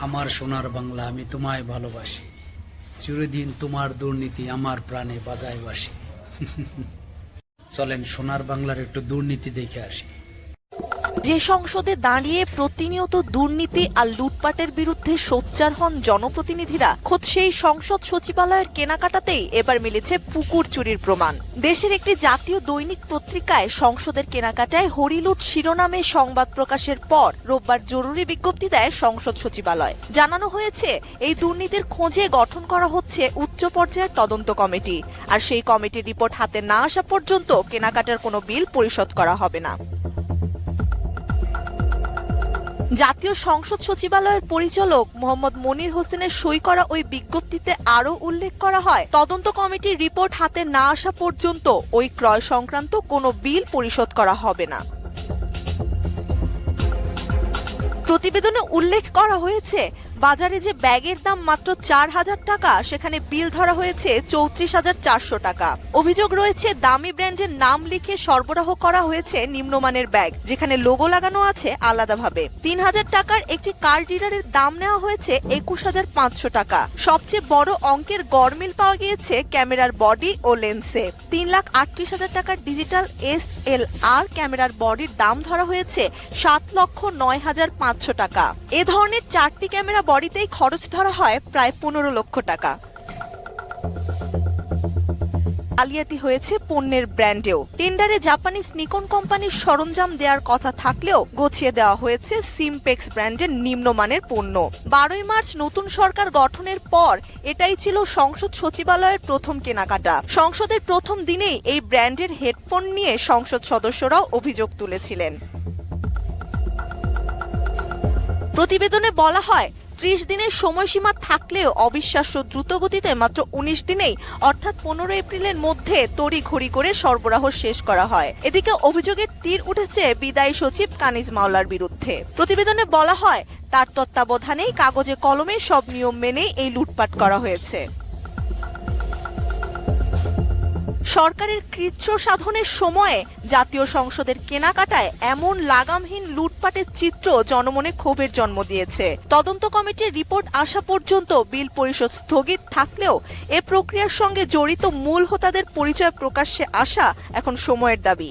আমার সোনার বাংলা, আমি তোমায় ভালোবাসি। চিরদিন তোমার দুর্নীতি আমার প্রাণে বাজায় বাসি। চলেন সোনার বাংলার একটু দুর্নীতি দেখে আসি। যে সংসদে দাঁড়িয়ে প্রতিনিয়ত দুর্নীতি আর লুটপাটের বিরুদ্ধে সোচ্চার হন জনপ্রতিনিধিরা, খোদ সেই সংসদ সচিবালয়ের কেনাকাটাতেই এবার মিলেছে পুকুর চুরির প্রমাণ। দেশের একটি জাতীয় দৈনিক পত্রিকায় সংসদের কেনাকাটায় হরিলুট শিরোনামে সংবাদ প্রকাশের পর রোববার জরুরি বিজ্ঞপ্তি দেয় সংসদ সচিবালয়। জানানো হয়েছে, এই দুর্নীতির খোঁজে গঠন করা হচ্ছে উচ্চ পর্যায়ের তদন্ত কমিটি, আর সেই কমিটির রিপোর্ট হাতে না আসা পর্যন্ত কেনাকাটার কোনো বিল পরিশোধ করা হবে না। জাতীয় সংসদ সচিবালয়ের পরিচালক মোহাম্মদ মনির হোসেনের সই করা ওই বিজ্ঞপ্তিতে আরও উল্লেখ করা হয়, তদন্ত কমিটির রিপোর্ট হাতে না আসা পর্যন্ত ওই ক্রয় সংক্রান্ত কোনো বিল পরিশোধ করা হবে না। প্রতিবেদনে উল্লেখ করা হয়েছে, বাজারে যে ব্যাগের দাম মাত্র 4,000 টাকা, সেখানে বিল ধরা হয়েছে 34,400 টাকা। অভিযোগ রয়েছে, দামি ব্র্যান্ডের নাম লিখে সরবরাহ করা হয়েছে নিম্নমানের ব্যাগ, যেখানে লোগো লাগানো আছে আলাদাভাবে। 3,000 টাকার একটি কার রিডারের দাম নেওয়া হয়েছে 21,500 টাকা। সবচেয়ে বড় অঙ্কের গরমিল পাওয়া গিয়েছে ক্যামেরার বডি ও লেন্সে। 3,38,000 টাকার ডিজিটাল SLR ক্যামেরার বডির দাম ধরা হয়েছে 7,09,500 টাকা। এ ধরনের 4টি ক্যামেরা বডিতেই খরচ ধরা হয় প্রায় 15 লক্ষ টাকা। জালিয়াতি হয়েছে পণ্যের ব্র্যান্ডেও। টেন্ডারে জাপানিজ নিকন কোম্পানির সরঞ্জাম দেওয়ার কথা থাকলেও গছিয়ে দেওয়া হয়েছে সিমপেক্স ব্র্যান্ডের নিম্নমানের পণ্য। 12ই মার্চ নতুন সরকার গঠনের পর এটাই ছিল সংসদ সচিবালয়ের প্রথম কেনাকাটা। সংসদের প্রথম দিনেই এই ব্র্যান্ডের হেডফোন নিয়ে সংসদ সদস্যরাও অভিযোগ তুলেছিলেন। প্রতিবেদনে বলা হয়, 30 দিনের সময়সীমা থাকলেও অবিশ্বাস্য দ্রুতগতিতে মাত্র 19 দিনেই অর্থাৎ 15 এপ্রিলের মধ্যে তড়িঘড়ি করে সরবরাহ শেষ করা হয়। এদিকে অভিযোগের তীর উঠেছে বিদায়ী সচিব কানিজ মাওলার বিরুদ্ধে। প্রতিবেদনে বলা হয়, তার তত্ত্বাবধানেই কাগজে কলমে সব নিয়ম মেনেই এই লুটপাট করা হয়েছে। সরকারের কৃচ্ছ সাধনের সময়ে জাতীয় সংসদের কেনাকাটায় এমন লাগামহীন লুটপাটের চিত্র জনমনে ক্ষোভের জন্ম দিয়েছে। তদন্ত কমিটির রিপোর্ট আসা পর্যন্ত বিল পরিশোধ স্থগিত থাকলেও এ প্রক্রিয়ার সঙ্গে জড়িত মূল হোতাদের পরিচয় প্রকাশ্যে আসা এখন সময়ের দাবি।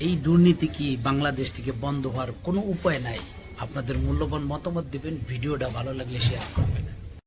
এই দুর্নীতি কি বাংলাদেশ থেকে বন্ধ হওয়ার কোনো উপায় নাই? আপনাদের মূল্যবান মতামত দিবেন, ভিডিওটা ভালো লাগলে শেয়ার করবেন।